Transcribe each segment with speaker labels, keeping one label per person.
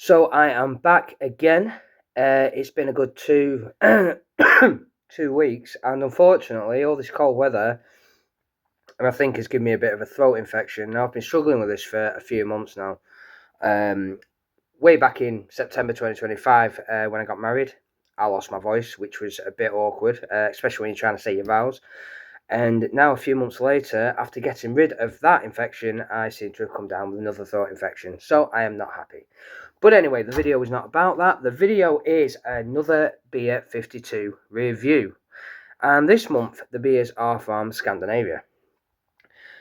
Speaker 1: So I am back again. It's been a good 2 weeks, and unfortunately, all this cold weather, and I think, has given me a bit of a throat infection. Now I've been struggling with this for a few months now. Way back in September 2025, when I got married, I lost my voice, which was a bit awkward, especially when you're trying to say your vows. And now, a few months later, after getting rid of that infection, I seem to have come down with another throat infection. So I am not happy. But anyway, the video is not about that. The video is another Beer52 review. And this month, the beers are from Scandinavia.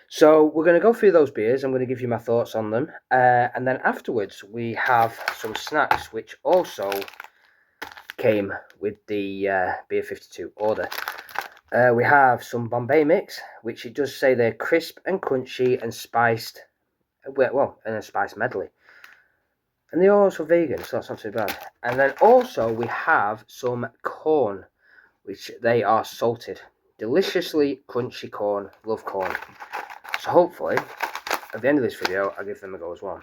Speaker 1: So we're going to go through those beers. I'm going to give you my thoughts on them. And then afterwards, we have some snacks, which also came with the Beer52 order. We have some Bombay mix, which it does say they're crisp and crunchy and spiced. Well, and a spice medley. And they're also vegan, so that's not too bad. And then also we have some corn, which they are salted. Deliciously crunchy corn. Love corn. So hopefully, at the end of this video, I'll give them a go as well.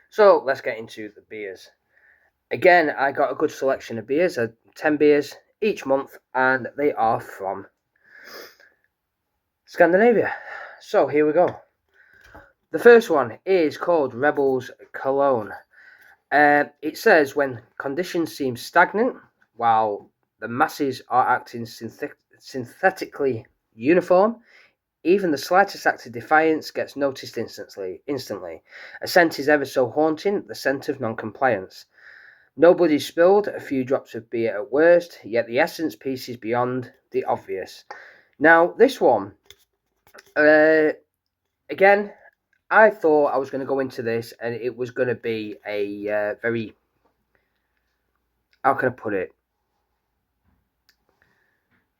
Speaker 1: So let's get into the beers. Again, I got a good selection of beers, 10 beers each month, and they are from Scandinavia. So here we go. The first one is called Rebels Cologne. It says, when conditions seem stagnant, while the masses are acting synthetically uniform, even the slightest act of defiance gets noticed instantly. A scent is ever so haunting, the scent of non-compliance. Nobody spilled a few drops of beer at worst, yet the essence pieces beyond the obvious. Now, this one, again, I thought I was going to go into this and it was going to be a very, how can I put it,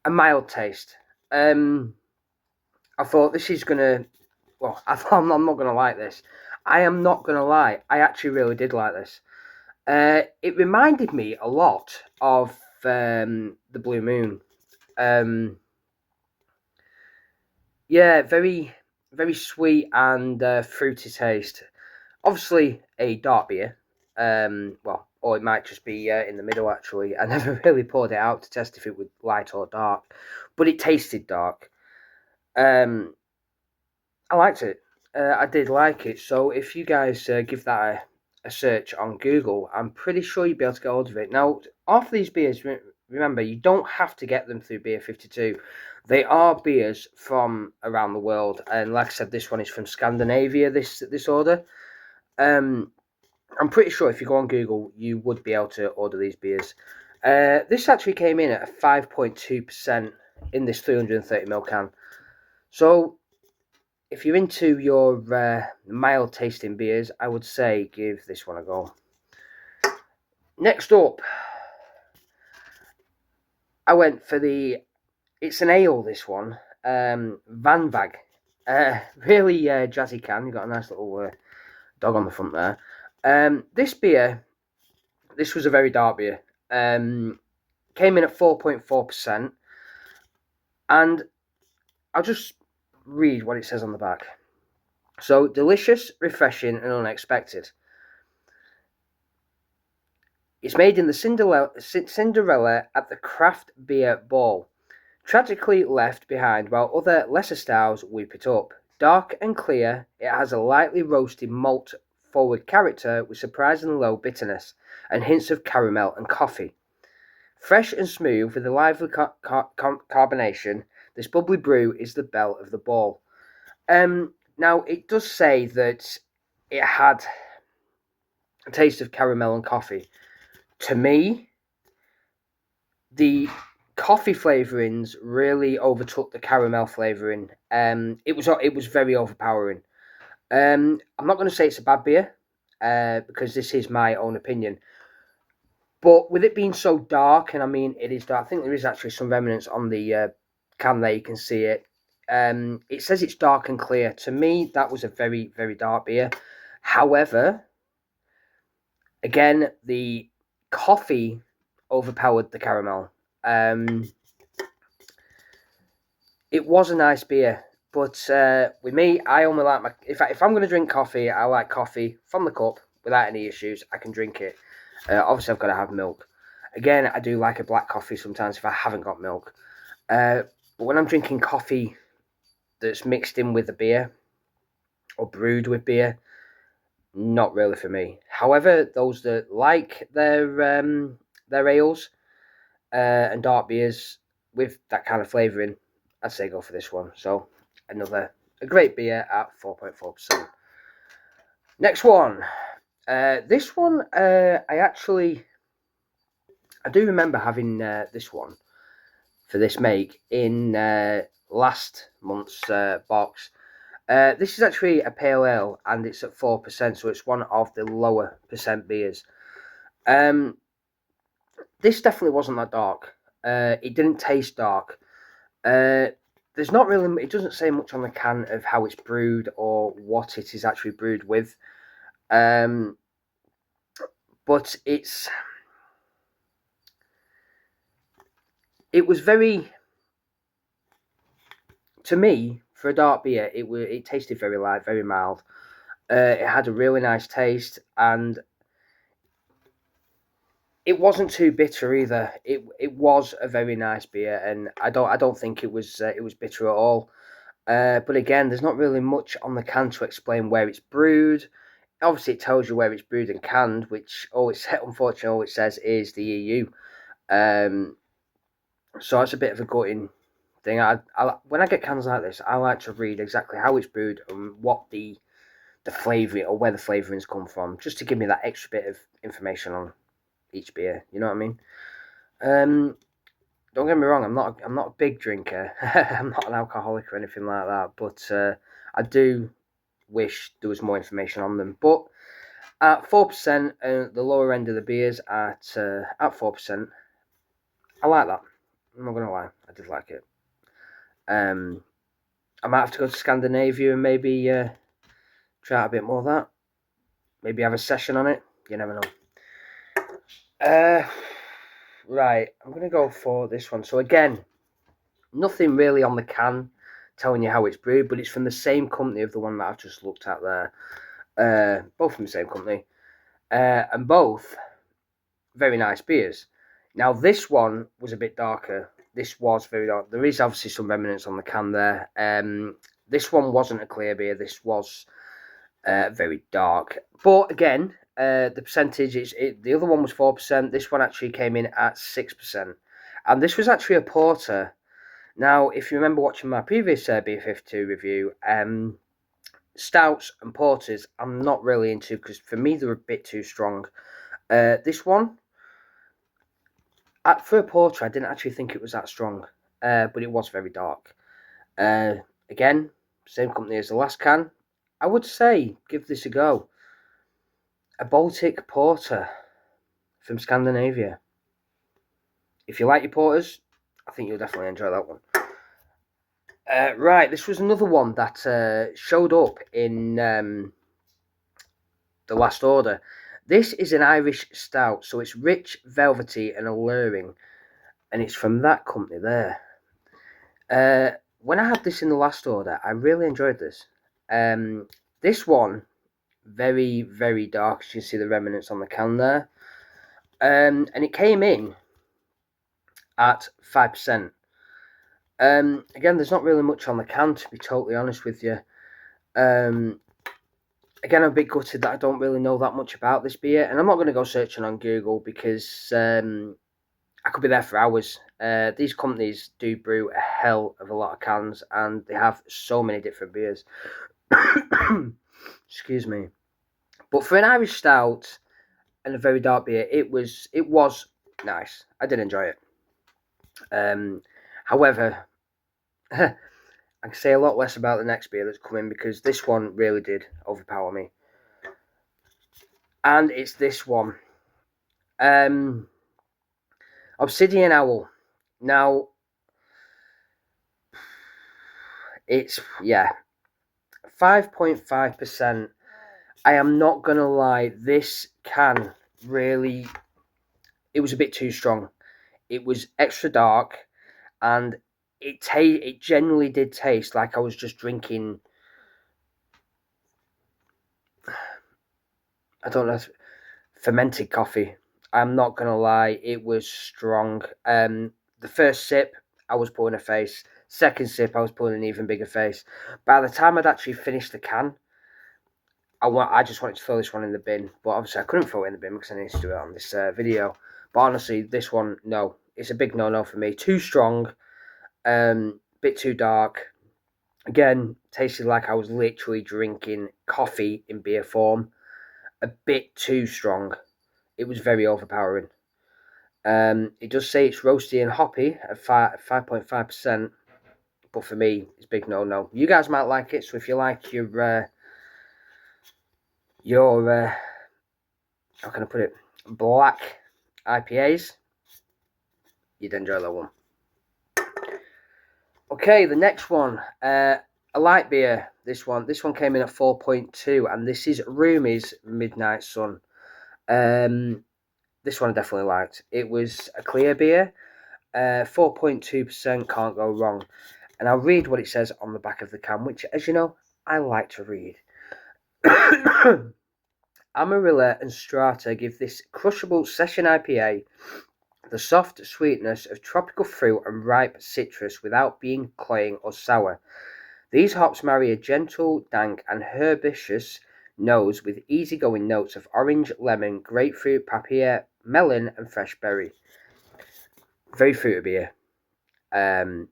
Speaker 1: a mild taste. I thought this is going to, well, I'm not going to like this. I am not going to lie, I actually really did like this. It reminded me a lot of the Blue Moon. Yeah, very, very sweet and fruity taste. Obviously, a dark beer. Well, or it might just be in the middle, actually. I never really poured it out to test if it was light or dark, but it tasted dark. I liked it. I did like it. So if you guys give that a search on Google, I'm pretty sure you'll be able to get hold of it. Now, off these beers, remember, you don't have to get them through Beer52. They are beers from around the world, and like I said, this one is from Scandinavia. This order. I'm pretty sure if you go on Google, you would be able to order these beers. This actually came in at a 5.2% in this 330ml can. So, if you're into your mild tasting beers, I would say give this one a go. Next up, I went for it's an ale, this one, Vanvag. Really jazzy can. You've got a nice little dog on the front there. This beer, this was a very dark beer. Came in at 4.4%. And I'll just read what it says on the back. So, delicious, refreshing, and unexpected. It's made in the Cinderella at the craft beer ball. Tragically left behind while other lesser styles whoop it up. Dark and clear, it has a lightly roasted malt forward character with surprisingly low bitterness and hints of caramel and coffee. Fresh and smooth with a lively carbonation, this bubbly brew is the belle of the ball. Now, it does say that it had a taste of caramel and coffee. To me, the coffee flavourings really overtook the caramel flavouring. It was very overpowering. I'm not going to say it's a bad beer, because this is my own opinion. But with it being so dark, and I mean it is dark, I think there is actually some remnants on the can there, you can see it. It says it's dark and clear. To me, that was a very, very dark beer. However, again, the coffee overpowered the caramel. It was a nice beer, but with me, I only like if I'm going to drink coffee, I like coffee from the cup without any issues. I can drink it. Obviously, I've got to have milk. Again, I do like a black coffee sometimes if I haven't got milk. But when I'm drinking coffee that's mixed in with a beer or brewed with beer, not really for me. However, those that like their ales and dark beers with that kind of flavouring, I'd say go for this one. So a great beer at 4.4%. Next one. This one, I do remember having this one for this make in last month's box. This is actually a pale ale, and it's at 4%, so it's one of the lower percent beers. This definitely wasn't that dark. It didn't taste dark. There's not really, it doesn't say much on the can of how it's brewed or what it is actually brewed with. But it was very, to me, for a dark beer, it tasted very light, very mild. It had a really nice taste, and it wasn't too bitter either. It was a very nice beer, and I don't think it was bitter at all. But again, there's not really much on the can to explain where it's brewed. Obviously, it tells you where it's brewed and canned, which unfortunately all it says is the EU. So that's a bit of a gutting thing. When I get cans like this, I like to read exactly how it's brewed and what the flavouring or where the flavourings come from, just to give me that extra bit of information on each beer. You know what I mean? Don't get me wrong. I'm not a big drinker. I'm not an alcoholic or anything like that. But I do wish there was more information on them. But at 4%, the lower end of the beers at 4%, I like that. I'm not gonna lie, I did like it. I might have to go to Scandinavia and maybe try out a bit more of that. Maybe have a session on it. You never know. Right, I'm going to go for this one. So again, nothing really on the can telling you how it's brewed, but it's from the same company of the one that I've just looked at there. Both from the same company. And both very nice beers. Now, this one was a bit darker. This was very dark. There is obviously some remnants on the can there. This one wasn't a clear beer. This was very dark. But again, the percentage, the other one was 4%. This one actually came in at 6%. And this was actually a porter. Now, if you remember watching my previous Beer52 review, stouts and porters I'm not really into because for me they're a bit too strong. This one, for a porter, I didn't actually think it was that strong, but it was very dark. Again, same company as the last can. I would say give this a go. A Baltic porter from Scandinavia. If you like your porters, I think you'll definitely enjoy that one. Right, this was another one that showed up in the last order. This is an Irish stout, so it's rich, velvety, and alluring, and it's from that company there. When I had this in the last order, I really enjoyed this. This one, very, very dark, as you can see the remnants on the can there. And it came in at 5%. Again, there's not really much on the can, to be totally honest with you. Again, I'm a bit gutted that I don't really know that much about this beer, and I'm not going to go searching on Google because I could be there for hours. These companies do brew a hell of a lot of cans, and they have so many different beers. Excuse me. But for an Irish stout and a very dark beer, it was nice. I did enjoy it. However, I can say a lot less about the next beer that's coming because this one really did overpower me. And it's this one. Obsidian Owl. Now, it's, 5.5%. I am not going to lie, this can really, it was a bit too strong. It was extra dark, and it genuinely did taste like I was just drinking I don't know, fermented coffee. I'm not gonna lie, it was strong. The first sip, I was pulling a face. Second sip, I was pulling an even bigger face. By the time I'd actually finished the can, I just wanted to throw this one in the bin, but obviously I couldn't throw it in the bin because I needed to do it on this video. But honestly, this one, no, it's a big no-no for me. Too strong, bit too dark. Again, tasted like I was literally drinking coffee in beer form. A bit too strong. It was very overpowering. It does say it's roasty and hoppy at 5.5%, but for me, it's big no-no. You guys might like it, so if you like your how can I put it, black IPAs, you'd enjoy that one. Okay, the next one, a light beer. This one came in at 4.2, and this is Roomies Midnight Sun. This one I definitely liked. It was a clear beer, 4.2%, can't go wrong. And I'll read what it says on the back of the can, which, as you know, I like to read. Amarilla and Strata give this crushable session IPA the soft sweetness of tropical fruit and ripe citrus without being cloying or sour. These hops marry a gentle, dank, and herbaceous nose with easygoing notes of orange, lemon, grapefruit, papaya, melon, and fresh berry. Very fruity beer.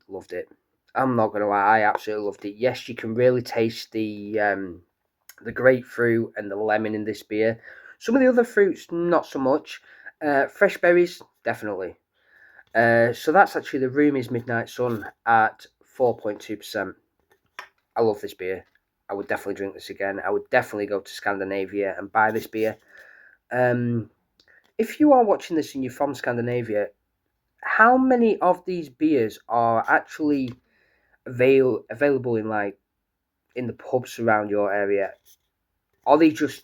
Speaker 1: Loved it. I'm not gonna lie, I absolutely loved it. Yes, you can really taste the grapefruit and the lemon in this beer. Some of the other fruits, not so much. Fresh berries, definitely. So that's actually the Roomies Midnight Sun at 4.2%. I love this beer. I would definitely drink this again. I would definitely go to Scandinavia and buy this beer. If you are watching this and you're from Scandinavia, how many of these beers are actually available in the pubs around your area? Are they just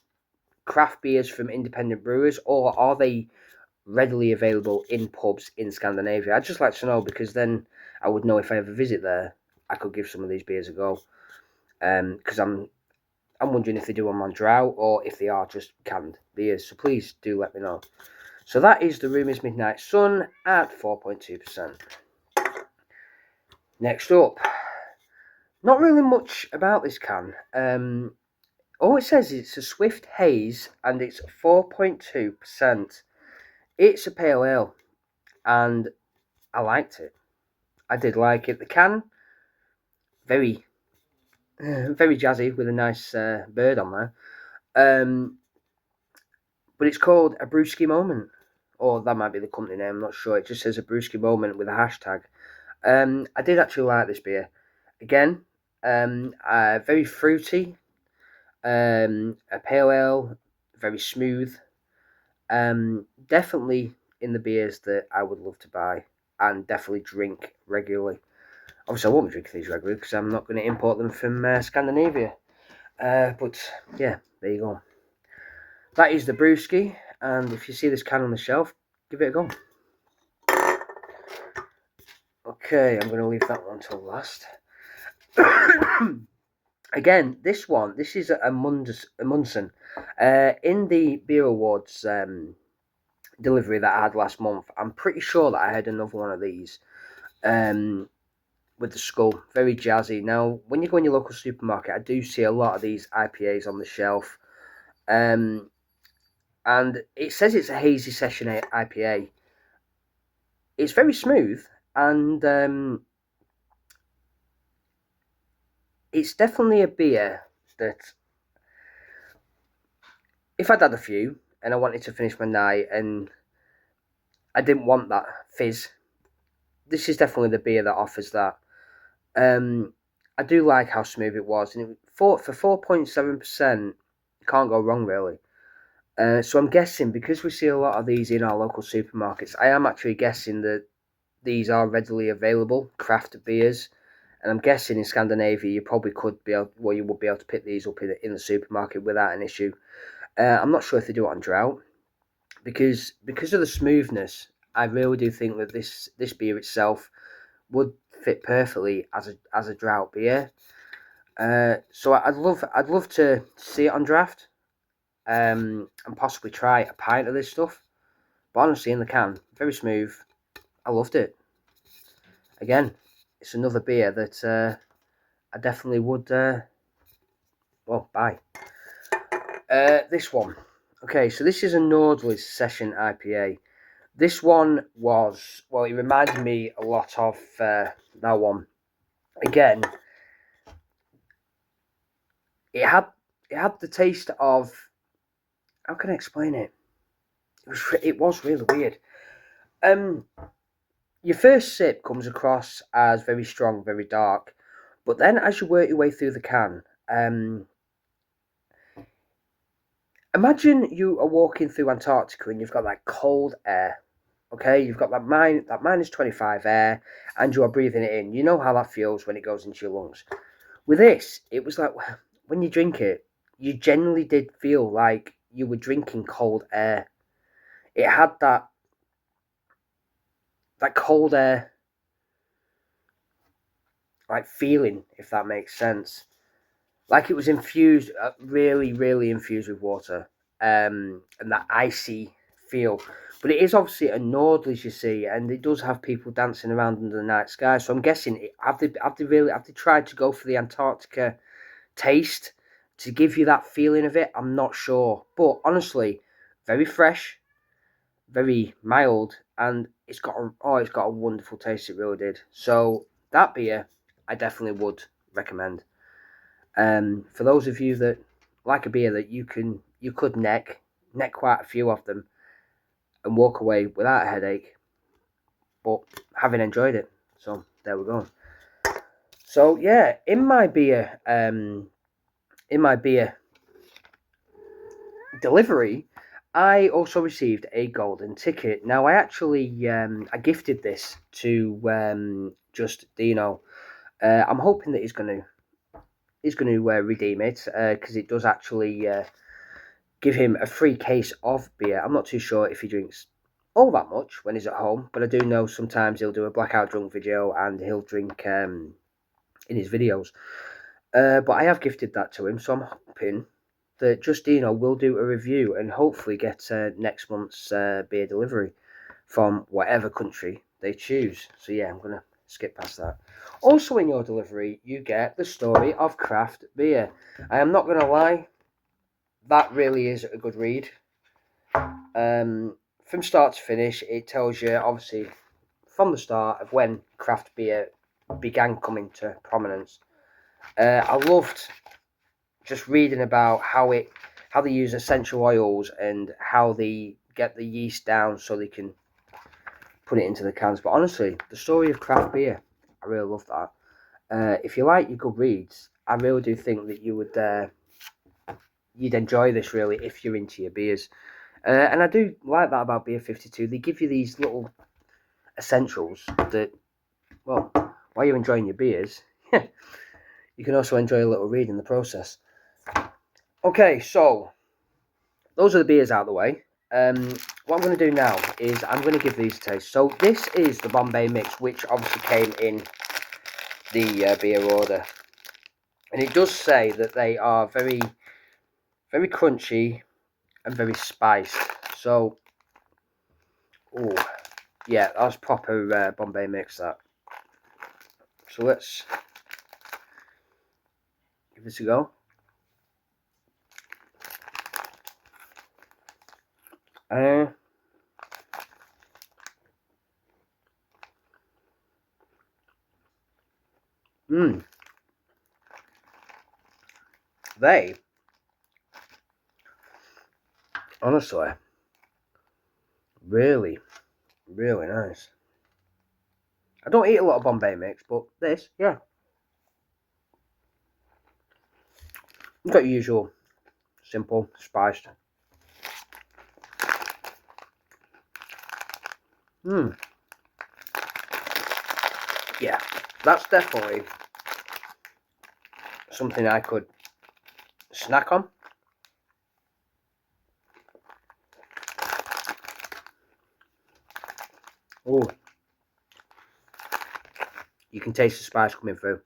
Speaker 1: craft beers from independent brewers, or are they readily available in pubs in Scandinavia? I'd just like to know, because then I would know if I ever visit there, I could give some of these beers a go. Because I'm wondering if they do them on drought or if they are just canned beers. So please do let me know. So that is the Roomies Midnight Sun at 4.2%. Next up, not really much about this can. All it says is it's a Swift Haze and it's 4.2%. It's a pale ale, and I liked it. I did like it. The can, very jazzy with a nice bird on there. But it's called a Brewski moment, or that might be the company name. I'm not sure. It just says a Brewski moment with a hashtag. I did actually like this beer. Again, very fruity. A pale ale, very smooth. Definitely in the beers that I would love to buy and definitely drink regularly. Obviously, I won't be drinking these regularly because I'm not going to import them from Scandinavia. But yeah, there you go. That is the Brewski, and if you see this can on the shelf, give it a go. Okay, I'm going to leave that one till last. Again, this is a Munson. In the Beer Awards delivery that I had last month, I'm pretty sure that I had another one of these with the skull. Very jazzy. Now, when you go in your local supermarket, I do see a lot of these IPAs on the shelf. And it says it's a hazy session IPA. It's very smooth, and it's definitely a beer that, if I'd had a few and I wanted to finish my night and I didn't want that fizz, this is definitely the beer that offers that. I do like how smooth it was, and for 4.7%, can't go wrong really. So I'm guessing, because we see a lot of these in our local supermarkets, I am actually guessing that these are readily available craft beers, and I'm guessing in Scandinavia you probably could be able, well, you would be able to pick these up in the supermarket without an issue. I'm not sure if they do it on drought, because of the smoothness. I really do think that this beer itself would fit perfectly as a drought beer. So I'd love to see it on draft. and possibly try a pint of this stuff. But honestly, in the can, very smooth. I loved it. Again, it's another beer that I definitely would, buy. This one. Okay, so this is a Nordlys Session IPA. This one was, well, it reminded me a lot of that one. Again, it had the taste of, how can I explain it? It was really weird. Your first sip comes across as very strong, very dark, but then as you work your way through the can, imagine you are walking through Antarctica and you've got that cold air. Okay, you've got that minus 25 air, and you are breathing it in. You know how that feels when it goes into your lungs. With this, it was like when you drink it, you generally did feel like you were drinking cold air. It had that cold air like feeling, if that makes sense. Like it was infused, really, really infused with water, and that icy feel. But it is obviously a Nordlys, you see, and it does have people dancing around under the night sky. So I'm guessing, have they tried to go for the Antarctica taste to give you that feeling of it? I'm not sure, but honestly, very fresh, very mild, and it's got a wonderful taste. It really did. So that beer, I definitely would recommend. For those of you that like a beer that you could neck quite a few of them and walk away without a headache, but having enjoyed it. So there we go. So yeah, in my beer delivery, I also received a golden ticket. Now I actually I gifted this to just Dino. I'm hoping that he's going to redeem it because it does actually give him a free case of beer. I'm not too sure if he drinks all that much when he's at home, but I do know sometimes he'll do a blackout drunk video and he'll drink in his videos. But I have gifted that to him, so I'm hoping that Justino will do a review and hopefully get next month's beer delivery from whatever country they choose. So yeah, I'm going to skip past that. Also in your delivery, you get the story of craft beer. I am not going to lie, that really is a good read. From start to finish, it tells you, obviously, from the start of when craft beer began coming to prominence. I loved just reading about how they use essential oils and how they get the yeast down so they can put it into the cans. But honestly, the story of craft beer, I really love that. If you like your good reads, I really do think that you'd enjoy this really if you're into your beers. And I do like that about Beer52. They give you these little essentials that, well, while you're enjoying your beers, you can also enjoy a little read in the process. Okay, so those are the beers out of the way. What I'm going to do now is I'm going to give these a taste. So this is the Bombay mix, which obviously came in the beer order. And it does say that they are very, very crunchy and very spiced. So, oh, yeah, that was proper Bombay mix, that. So let's give this a go. They, honestly, really, really nice. I don't eat a lot of Bombay mix, but this, yeah. You've got your usual, simple, spiced. Yeah, that's definitely something I could snack on. Oh, you can taste the spice coming through.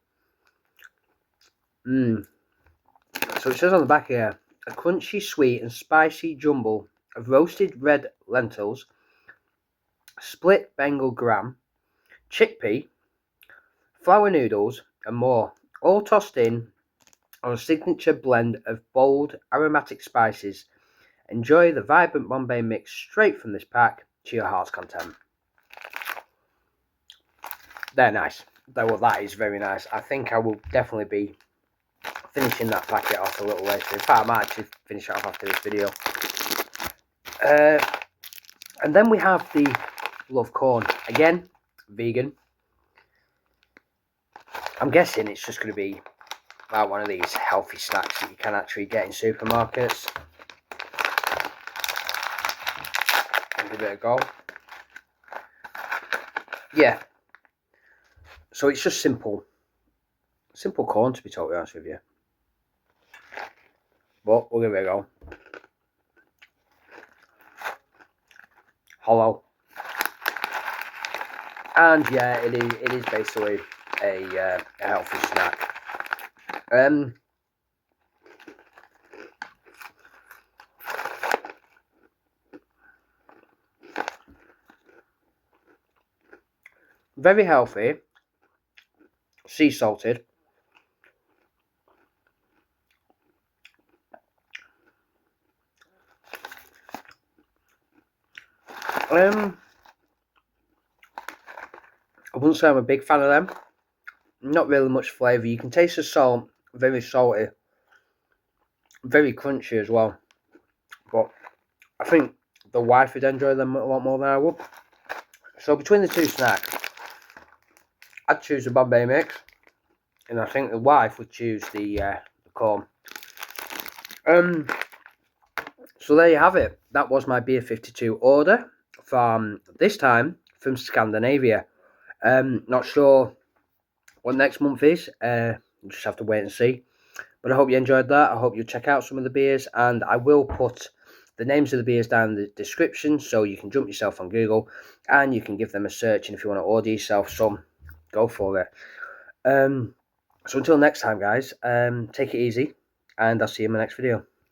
Speaker 1: So it says on the back here, a crunchy, sweet and spicy jumble of roasted red lentils, split Bengal gram, chickpea, flour noodles and more, all tossed in on a signature blend of bold aromatic spices. Enjoy the vibrant Bombay mix straight from this pack to your heart's content. They're nice. That is very nice. I think I will definitely be finishing that packet off a little later. In fact, I might actually finish it off after this video. And then we have the Love Corn. Again, vegan. I'm guessing it's just going to be like one of these healthy snacks that you can actually get in supermarkets. Give it a go. Yeah. So it's just simple corn, to be totally honest with you. But we'll give it a go. Hollow. And yeah, it is basically a healthy snack. Very healthy. Sea salted. I wouldn't say I'm a big fan of them. Not really much flavour. You can taste the salt. Very salty. Very crunchy as well. But I think the wife would enjoy them a lot more than I would. So between the two snacks, I'd choose the Bombay mix. And I think the wife would choose the corn. So there you have it. That was my Beer52 order from this time from Scandinavia. Not sure what next month is. Just have to wait and see. But I hope you enjoyed that. I hope you check out some of the beers, and I will put the names of the beers down in the description so you can jump yourself on Google and you can give them a search. And if you want to order yourself some, go for it. So until next time, guys, take it easy, and I'll see you in my next video.